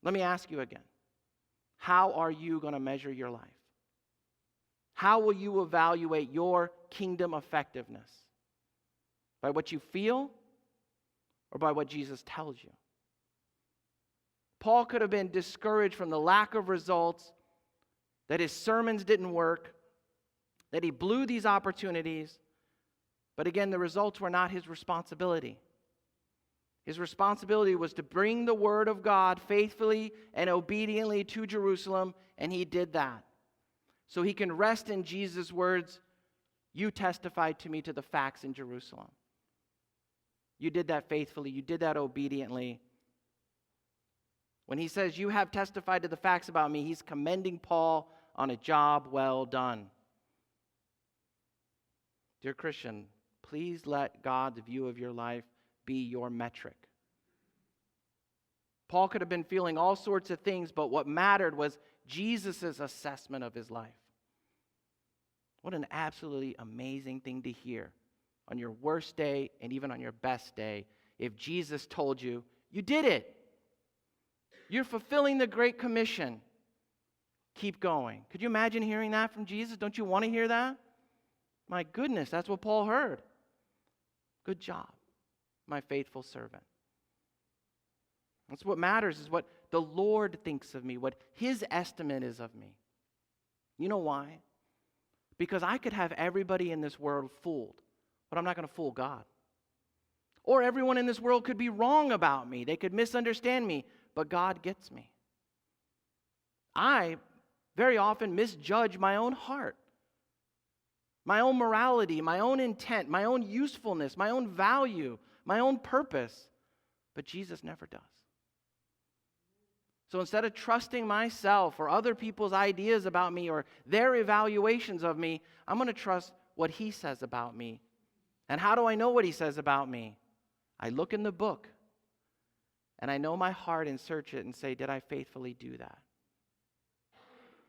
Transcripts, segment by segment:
Let me ask you again. How are you going to measure your life? How will you evaluate your kingdom effectiveness? By what you feel or by what Jesus tells you? Paul could have been discouraged from the lack of results, that his sermons didn't work, that he blew these opportunities. But again, the results were not his responsibility. His responsibility was to bring the word of God faithfully and obediently to Jerusalem, and he did that. So he can rest in Jesus' words, "You testified to me to the facts in Jerusalem." You did that faithfully. You did that obediently. When he says, "You have testified to the facts about me," he's commending Paul on a job well done. Dear Christian, please let God's view of your life be your metric. Paul could have been feeling all sorts of things, but what mattered was Jesus' assessment of his life. What an absolutely amazing thing to hear on your worst day and even on your best day, if Jesus told you, "You did it. You're fulfilling the Great Commission. Keep going." Could you imagine hearing that from Jesus? Don't you want to hear that? My goodness, that's what Paul heard. Good job, my faithful servant. That's what matters, is what the Lord thinks of me, what his estimate is of me. You know why? Because I could have everybody in this world fooled, but I'm not going to fool God. Or everyone in this world could be wrong about me. They could misunderstand me, but God gets me. I very often misjudge my own heart, my own morality, my own intent, my own usefulness, my own value, my own purpose. But Jesus never does. So instead of trusting myself or other people's ideas about me or their evaluations of me, I'm going to trust what he says about me. And how do I know what he says about me? I look in the book and I know my heart and search it and say, did I faithfully do that?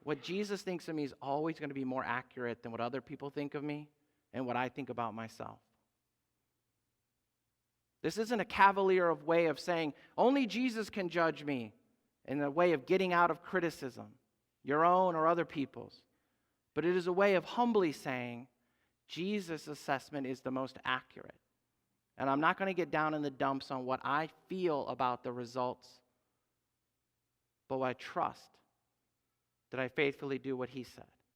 What Jesus thinks of me is always going to be more accurate than what other people think of me and what I think about myself. This isn't a cavalier way of saying, only Jesus can judge me, in a way of getting out of criticism, your own or other people's. But it is a way of humbly saying, Jesus' assessment is the most accurate. And I'm not going to get down in the dumps on what I feel about the results, but what I trust that I faithfully do what he said.